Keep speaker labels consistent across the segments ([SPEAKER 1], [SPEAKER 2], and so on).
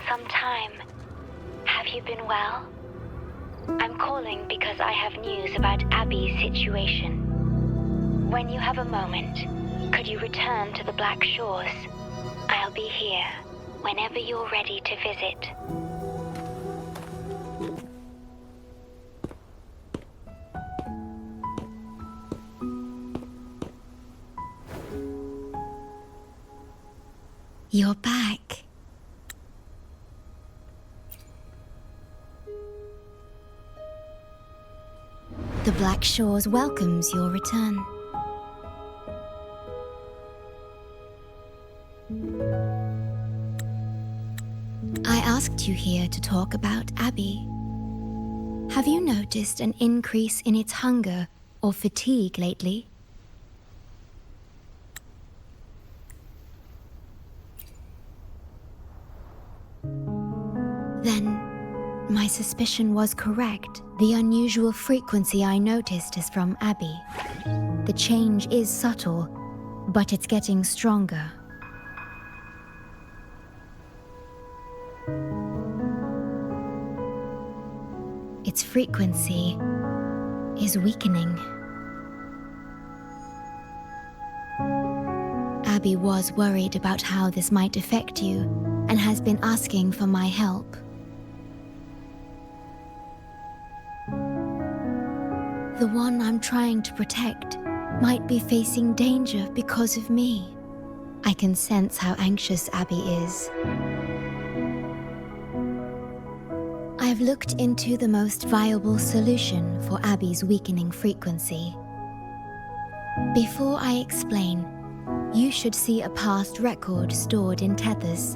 [SPEAKER 1] some time. Have you been well? I'm calling because I have news about Abby's situation. When you have a moment, could you return to the Black Shores? I'll be here whenever you're ready to visit.
[SPEAKER 2] You're back. The Black Shores welcomes your return. I asked you here to talk about Abby. Have you noticed an increase in its hunger or fatigue lately? Then, my suspicion was correct. The unusual frequency I noticed is from Abby. The change is subtle, but it's getting stronger. Its frequency is weakening. Abby was worried about how this might affect you and has been asking for my help. The one I'm trying to protect might be facing danger because of me. I can sense how anxious Abby is. I've looked into the most viable solution for Abby's weakening frequency. Before I explain, you should see a past record stored in tethers.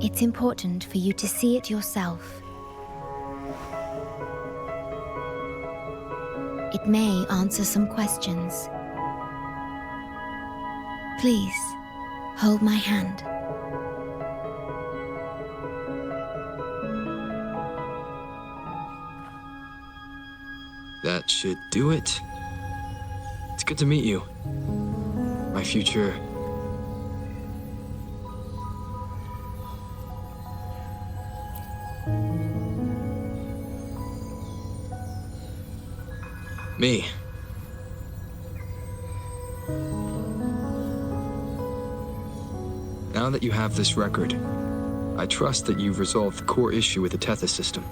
[SPEAKER 2] It's important for you to see it yourself. It may answer some questions. Please, hold my hand.
[SPEAKER 3] That should do it. It's good to meet you. My future... me. Now that you have this record, I trust that you've resolved the core issue with the Tethys system.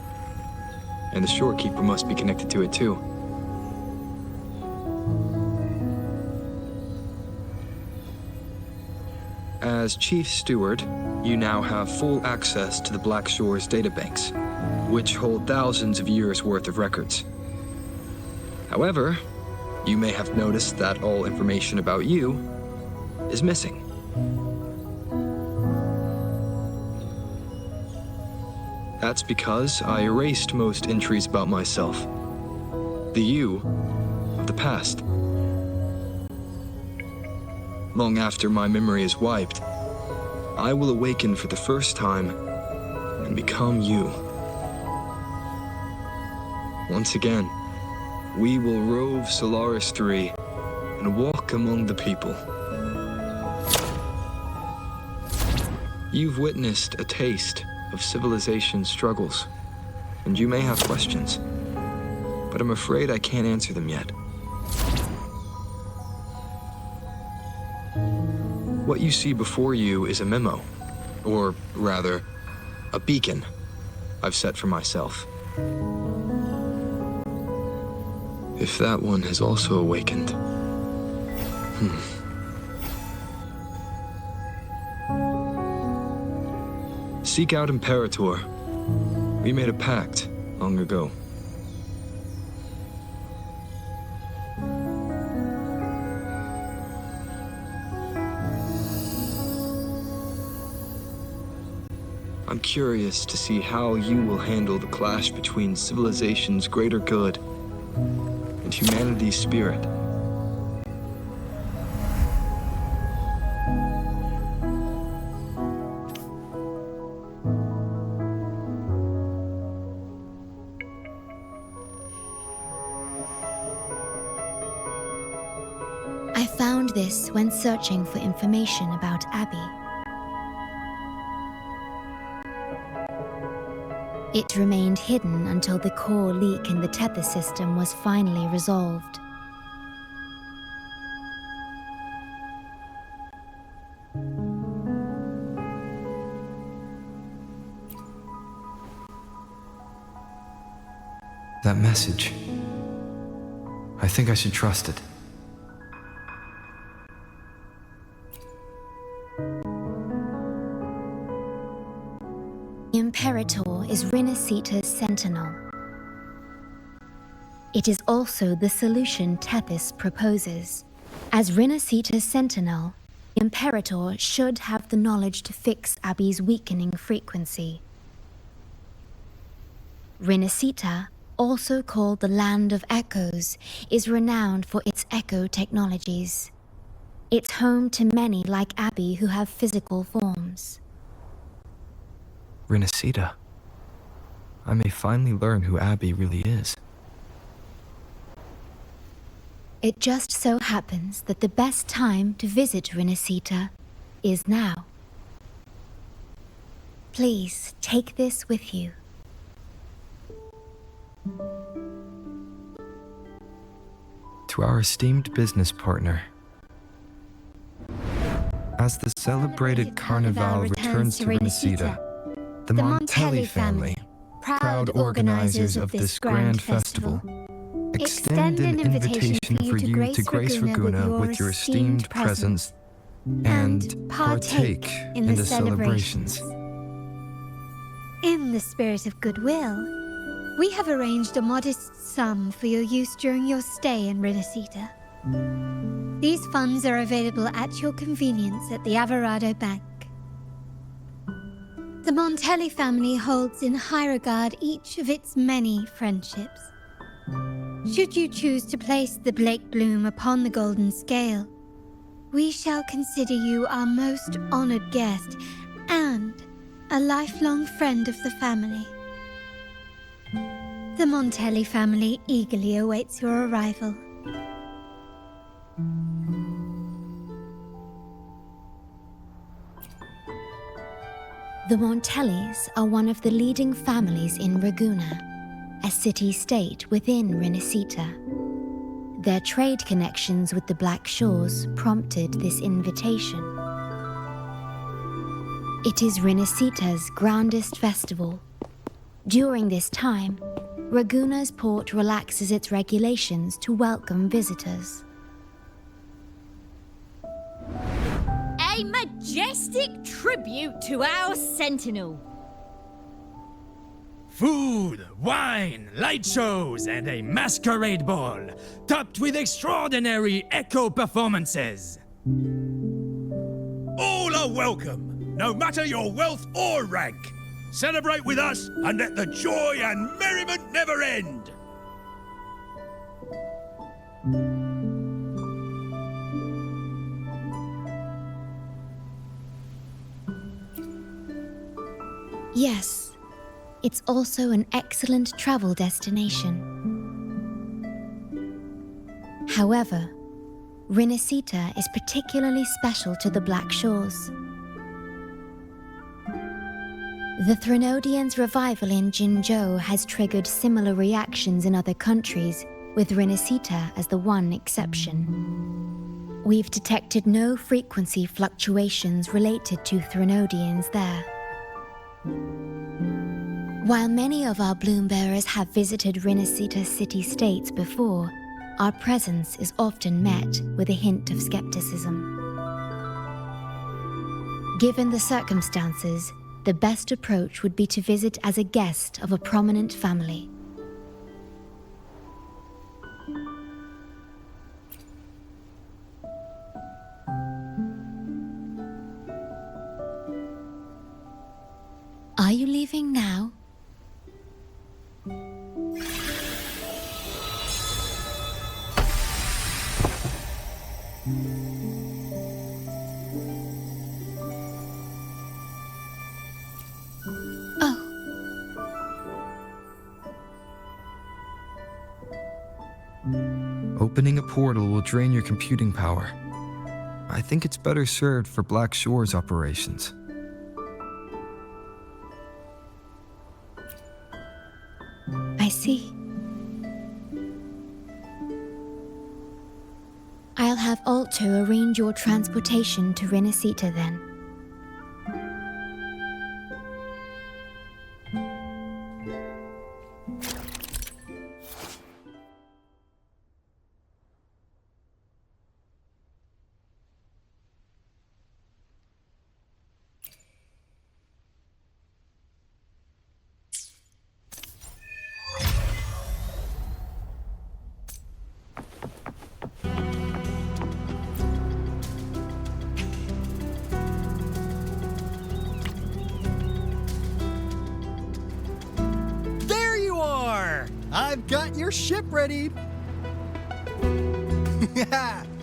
[SPEAKER 3] And the Shorekeeper must be connected to it too. As Chief Steward, you now have full access to the Black Shore's databanks, which hold thousands of years' worth of records. However, you may have noticed that all information about you is missing. That's because I erased most entries about myself. The you of the past. Long after my memory is wiped, I will awaken for the first time and become you. Once again, we will rove Solaris 3 and walk among the people. You've witnessed a taste of civilization's struggles, and you may have questions, but I'm afraid I can't answer them yet. What you see before you is a memo, or rather, a beacon I've set for myself. If that one has also awakened. Seek out Imperator. We made a pact long ago. I'm curious to see how you will handle the clash between civilization's greater good and humanity's spirit.
[SPEAKER 2] I found this when searching for information about Abby. It remained hidden until the core leak in the tether system was finally resolved.
[SPEAKER 3] That message. I think I should trust it.
[SPEAKER 2] Imperator is Rinascita's sentinel. It is also the solution Tempest proposes. As Rinascita's sentinel, Imperator should have the knowledge to fix Abby's weakening frequency. Rinascita, also called the Land of Echoes, is renowned for its echo technologies. It's home to many like Abby who have physical forms.
[SPEAKER 3] Rinascita. I may finally learn who Abby really is.
[SPEAKER 2] It just so happens that the best time to visit Rinascita is now. Please take this with you.
[SPEAKER 3] To our esteemed business partner. As the celebrated Carnival returns to Rinascita, the Montelli family, proud organizers of this grand festival, extend an invitation for you to grace Ragunna with your esteemed presence and partake in the celebrations.
[SPEAKER 4] In the spirit of goodwill, we have arranged a modest sum for your use during your stay in Rinascita. These funds are available at your convenience at the Averado Bank. The Montelli family holds in high regard each of its many friendships. Should you choose to place the Blake Bloom upon the golden scale, we shall consider you our most honored guest and a lifelong friend of the family. The Montelli family eagerly awaits your arrival.
[SPEAKER 2] The Montellis are one of the leading families in Ragunna, a city-state within Rinascita. Their trade connections with the Black Shores prompted this invitation. It is Rinascita's grandest festival. During this time, Ragunna's port relaxes its regulations to welcome visitors.
[SPEAKER 5] A majestic tribute to our sentinel.
[SPEAKER 6] Food, wine, light shows, and a masquerade ball, topped with extraordinary echo performances.
[SPEAKER 7] All are welcome, no matter your wealth or rank. Celebrate with us and let the joy and merriment never end.
[SPEAKER 2] Yes, it's also an excellent travel destination. However, Rinascita is particularly special to the Black Shores. The Threnodians' revival in Jinzhou has triggered similar reactions in other countries, with Rinascita as the one exception. We've detected no frequency fluctuations related to Threnodians there. While many of our bloom-bearers have visited Rinascita city-states before, our presence is often met with a hint of skepticism. Given the circumstances, the best approach would be to visit as a guest of a prominent family. Are you leaving now?
[SPEAKER 3] Opening a portal will drain your computing power. I think it's better served for Black Shores operations.
[SPEAKER 2] I see. I'll have Aalto arrange your transportation to Rinascita then.
[SPEAKER 8] I've got your ship ready.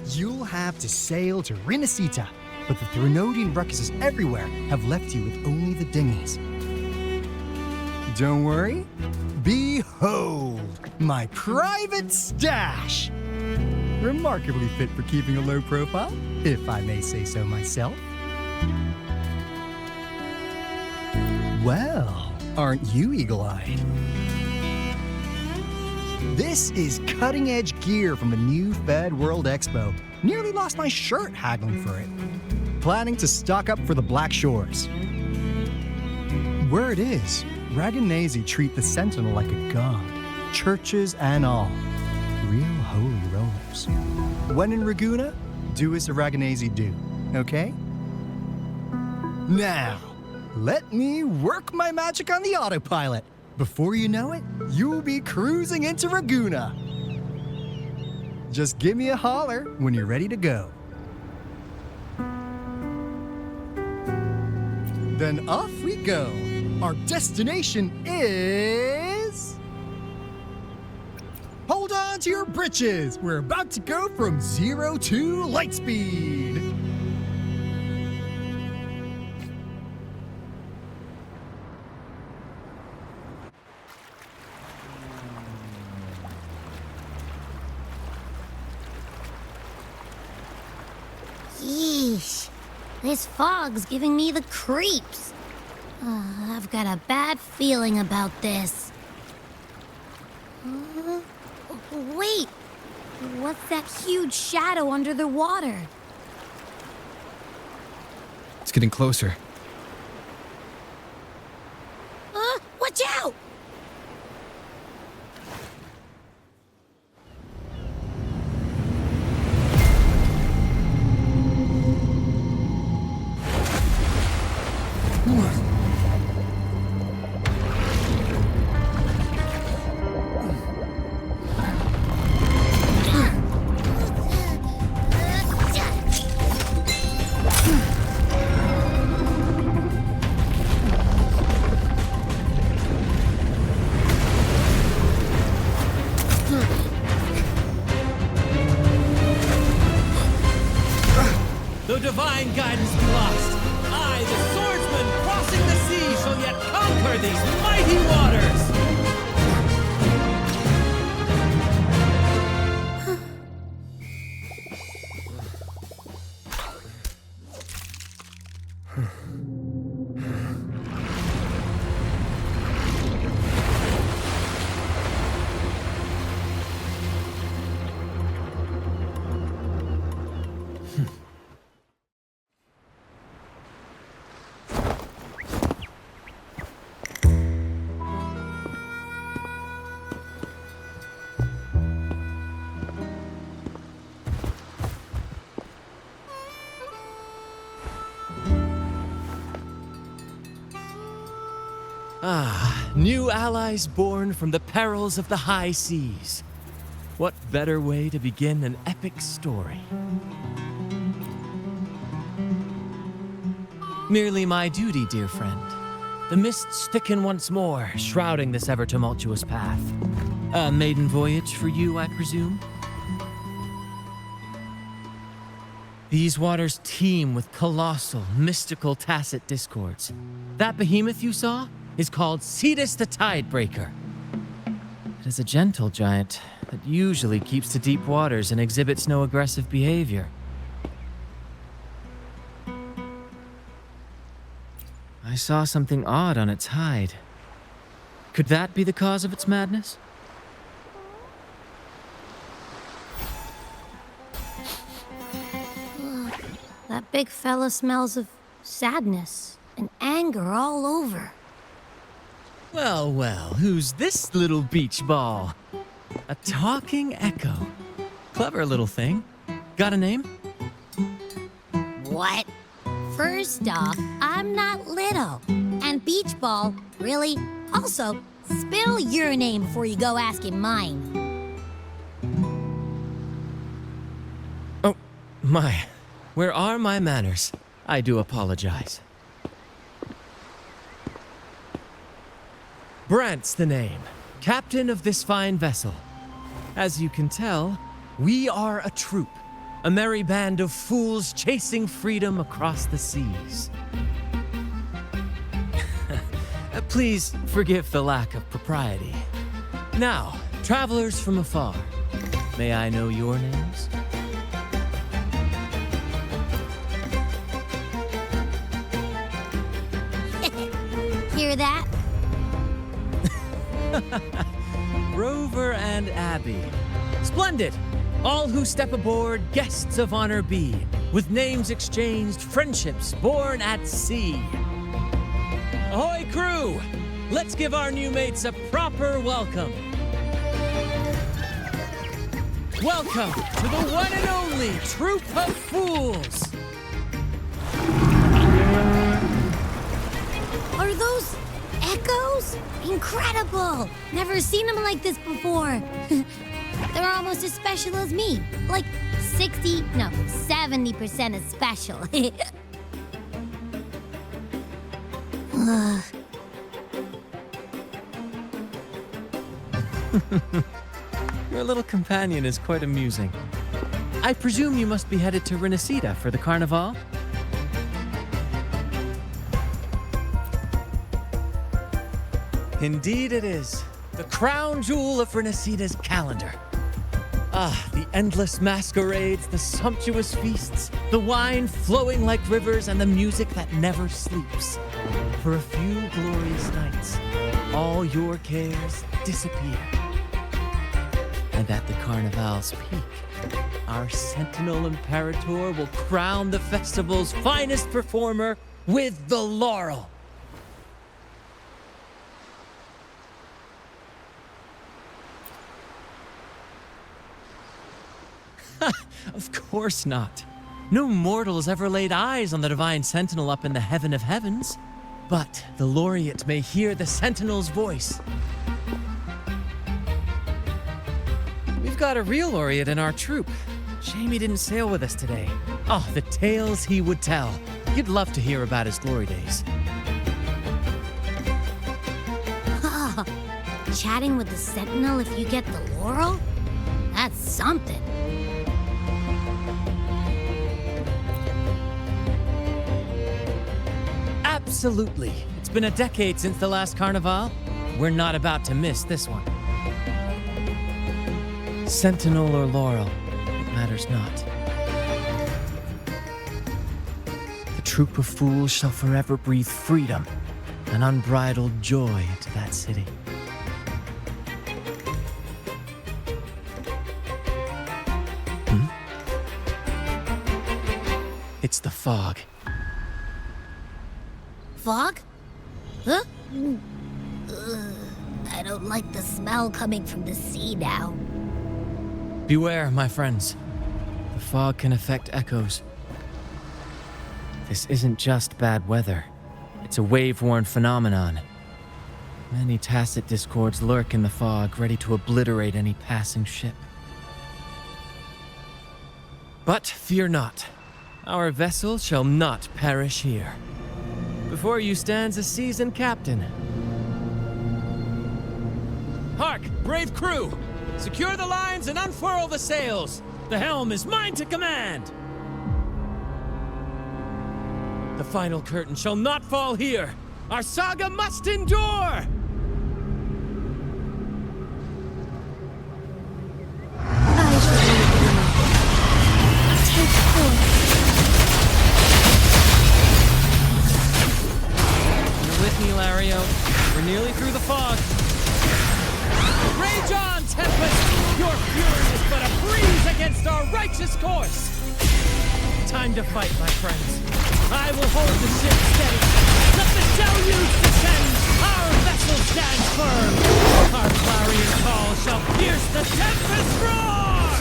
[SPEAKER 8] You'll have to sail to Rinascita, but the Threnodian ruckuses everywhere have left you with only the dinghies. Don't worry. Behold, my private stash. Remarkably fit for keeping a low profile, if I may say so myself. Well, aren't you eagle-eyed? This is cutting-edge gear from the new Fed World Expo. Nearly lost my shirt haggling for it. Planning to stock up for the Black Shores. Word is, Raganazi treat the Sentinel like a god. Churches and all. Real holy rollers. When in Raguna, do as the Raganazi do, okay? Now, let me work my magic on the autopilot. Before you know it, you'll be cruising into Raguna. Just give me a holler when you're ready to go. Then off we go. Our destination is... Hold on to your britches. We're about to go from 0 to light speed.
[SPEAKER 9] Yeesh. This fog's giving me the creeps. I've got a bad feeling about this. Wait! What's that huge shadow under the water?
[SPEAKER 3] It's getting closer.
[SPEAKER 9] Watch out!
[SPEAKER 6] Though divine guidance be lost, I, the swordsman crossing the sea, shall yet conquer these mighty waters! New allies born from the perils of the high seas. What better way to begin an epic story? Merely my duty, dear friend. The mists thicken once more, shrouding this ever-tumultuous path. A maiden voyage for you, I presume? These waters teem with colossal, mystical, tacit discords. That behemoth you saw is called Cetus the Tidebreaker. It is a gentle giant that usually keeps to deep waters and exhibits no aggressive behavior. I saw something odd on its hide. Could that be the cause of its madness?
[SPEAKER 9] That big fella smells of sadness and anger all over.
[SPEAKER 6] Well, well, who's this little beach ball? A talking echo. Clever little thing. Got a name?
[SPEAKER 9] What? First off, I'm not little. And Beach Ball, really? Also, spill your name before you go asking mine.
[SPEAKER 6] Oh, my. Where are my manners? I do apologize. Brant's the name. Captain of this fine vessel. As you can tell, we are a troop. A merry band of fools chasing freedom across the seas. Please forgive the lack of propriety. Now, travelers from afar, may I know your names?
[SPEAKER 9] Hear that?
[SPEAKER 6] Rover and Abby. Splendid! All who step aboard, guests of honor be, with names exchanged, friendships born at sea. Ahoy, crew! Let's give our new mates a proper welcome. Welcome to the one and only Troop of Fools!
[SPEAKER 9] Are those echoes? Incredible! Never seen them like this before. They're almost as special as me. Like 70% as special.
[SPEAKER 6] Your little companion is quite amusing. I presume you must be headed to Rinascita for the carnival? Indeed it is. The crown jewel of Rinascita's calendar. Ah, the endless masquerades, the sumptuous feasts, the wine flowing like rivers, and the music that never sleeps. For a few glorious nights, all your cares disappear. And at the Carnival's peak, our Sentinel Imperator will crown the festival's finest performer with the laurel. Of course not. No mortal has ever laid eyes on the Divine Sentinel up in the heaven of heavens. But the laureate may hear the Sentinel's voice. We've got a real laureate in our troop. Shame he didn't sail with us today. Oh, the tales he would tell. You'd love to hear about his glory days.
[SPEAKER 9] Chatting with the Sentinel if you get the laurel? That's something.
[SPEAKER 6] Absolutely. It's been a decade since the last carnival. We're not about to miss this one. Sentinel or laurel, it matters not. The troop of fools shall forever breathe freedom and unbridled joy to that city. It's the fog.
[SPEAKER 9] Fog? Huh? I don't like the smell coming from the sea now.
[SPEAKER 6] Beware, my friends. The fog can affect echoes. This isn't just bad weather. It's a wave-worn phenomenon. Many tacit discords lurk in the fog, ready to obliterate any passing ship. But fear not. Our vessel shall not perish here. Before you stands a seasoned captain. Hark, brave crew! Secure the lines and unfurl the sails! The helm is mine to command! The final curtain shall not fall here! Our saga must endure!
[SPEAKER 4] I shall take forth.
[SPEAKER 6] You're with me, Larry. Clario. We're nearly through the fog. Rage on, Tempest! Your fury is but a breeze against our righteous course! Time to fight, my friends. I will hold the ship steady. Let the deluge descend! Our vessel stands firm! Our clarion call shall pierce the tempest roar!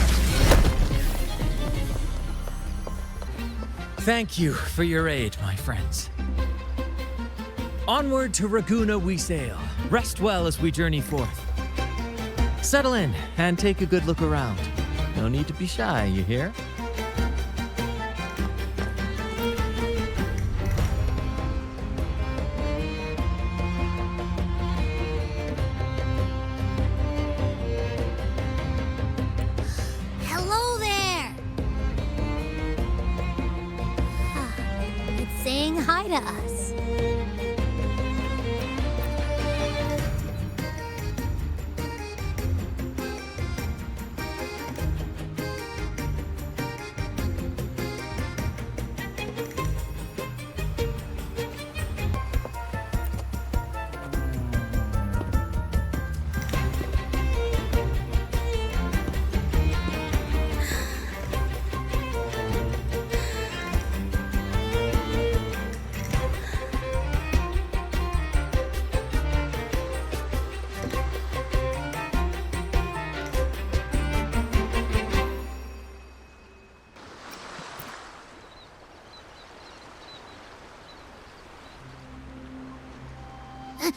[SPEAKER 6] Thank you for your aid, my friends. Onward to Ragunna we sail. Rest well as we journey forth. Settle in and take a good look around. No need to be shy, you hear?
[SPEAKER 9] Hello there! It's saying hi to us.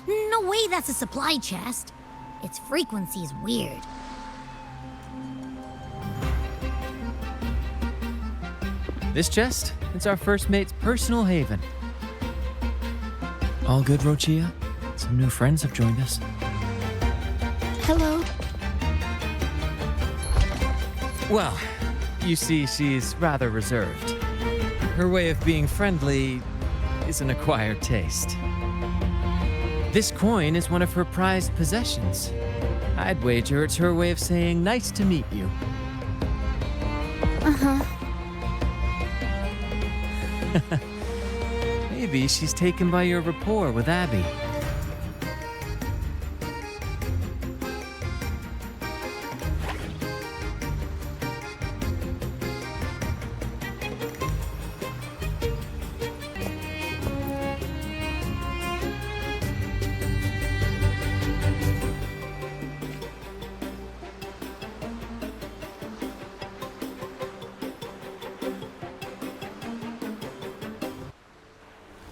[SPEAKER 9] No way that's a supply chest. Its frequency is weird.
[SPEAKER 6] This chest, it's our first mate's personal haven. All good, Roccia? Some new friends have joined us.
[SPEAKER 2] Hello.
[SPEAKER 6] Well, you see, she's rather reserved. Her way of being friendly is an acquired taste. This coin is one of her prized possessions. I'd wager it's her way of saying nice to meet you.
[SPEAKER 2] Uh-huh.
[SPEAKER 6] Maybe she's taken by your rapport with Abby.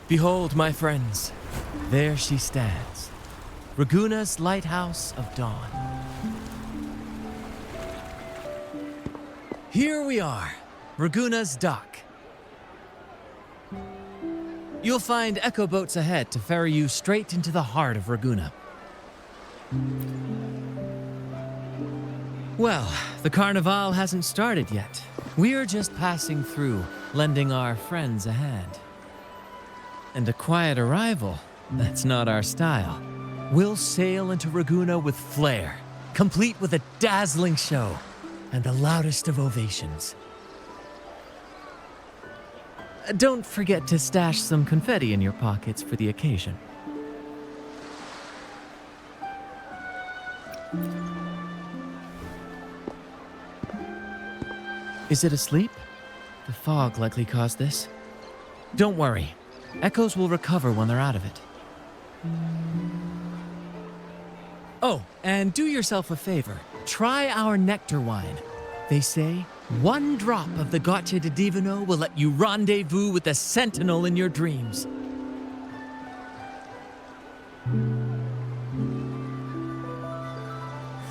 [SPEAKER 6] Behold, my friends, there she stands, Ragunna's Lighthouse of Dawn. Here we are, Ragunna's dock. You'll find echo boats ahead to ferry you straight into the heart of Ragunna. Well, the Carnival hasn't started yet. We're just passing through, lending our friends a hand. And a quiet arrival, that's not our style. We'll sail into Ragunna with flair, complete with a dazzling show and the loudest of ovations. Don't forget to stash some confetti in your pockets for the occasion. Is it asleep? The fog likely caused this. Don't worry. Echoes will recover when they're out of it. Oh, and do yourself a favor. Try our nectar wine. They say one drop of the Roccia di Divino will let you rendezvous with the sentinel in your dreams.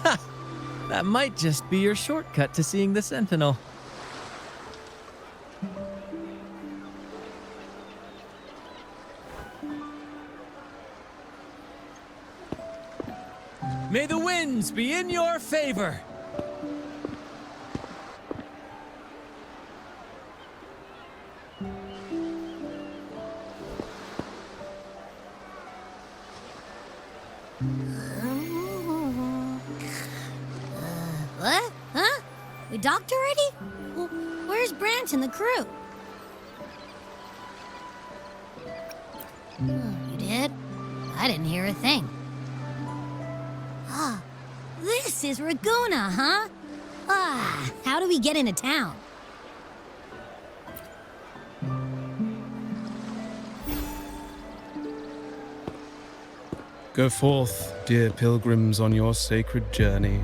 [SPEAKER 6] Ha! That might just be your shortcut to seeing the sentinel. May the winds be in your favor!
[SPEAKER 9] What? Huh? We docked already? Well, where's Brant and the crew? You did? I didn't hear a thing. Ah, this is Raguna, huh? Ah, how do we get into town?
[SPEAKER 10] Go forth, dear pilgrims, on your sacred journey.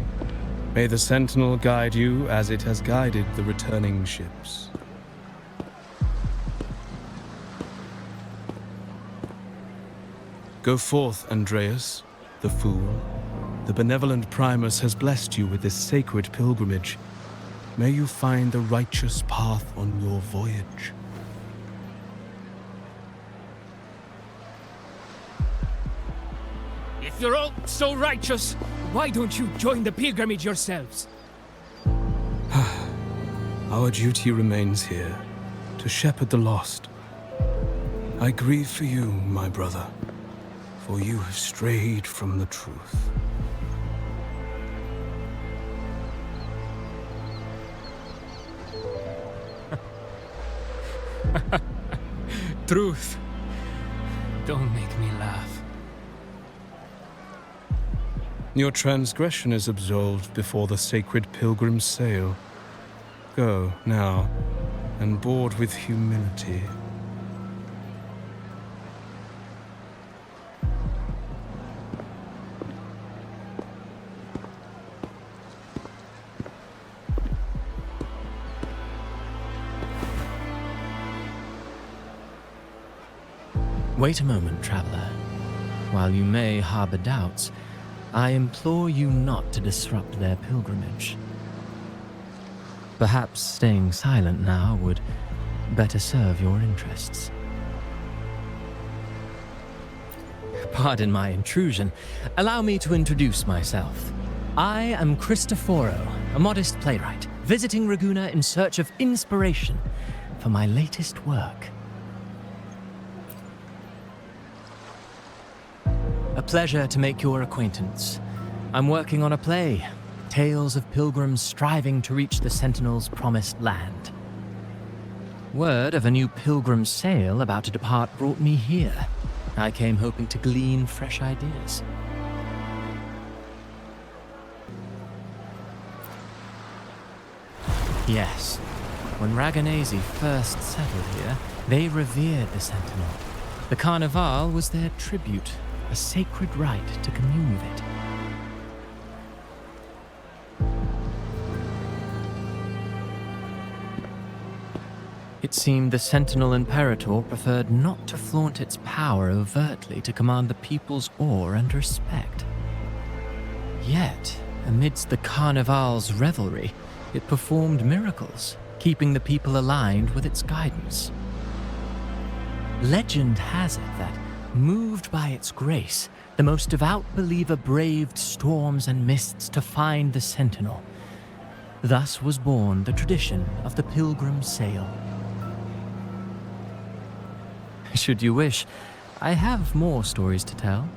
[SPEAKER 10] May the Sentinel guide you as it has guided the returning ships. Go forth, Andreas, the fool. The benevolent Primus has blessed you with this sacred pilgrimage. May you find the righteous path on your voyage.
[SPEAKER 11] If you're all so righteous, why don't you join the pilgrimage yourselves?
[SPEAKER 10] Our duty remains here, to shepherd the lost. I grieve for you, my brother, for you have strayed from the truth.
[SPEAKER 11] Truth. Don't make me laugh.
[SPEAKER 10] Your transgression is absolved before the sacred pilgrims sail. Go, now, and board with humility.
[SPEAKER 6] Wait a moment, traveler. While you may harbor doubts, I implore you not to disrupt their pilgrimage. Perhaps staying silent now would better serve your interests. Pardon my intrusion. Allow me to introduce myself. I am Cristoforo, a modest playwright, visiting Raguna in search of inspiration for my latest work. A pleasure to make your acquaintance. I'm working on a play, tales of pilgrims striving to reach the Sentinel's promised land. Word of a new pilgrim sail about to depart brought me here. I came hoping to glean fresh ideas. Yes, when Raganesi first settled here, they revered the Sentinel. The Carnival was their tribute, a sacred rite to commune with it. It seemed the Sentinel Imperator preferred not to flaunt its power overtly to command the people's awe and respect. Yet, amidst the Carnival's revelry, it performed miracles, keeping the people aligned with its guidance. Legend has it that, moved by its grace, the most devout believer braved storms and mists to find the Sentinel. Thus was born the tradition of the pilgrim sail. Should you wish, I have more stories to tell.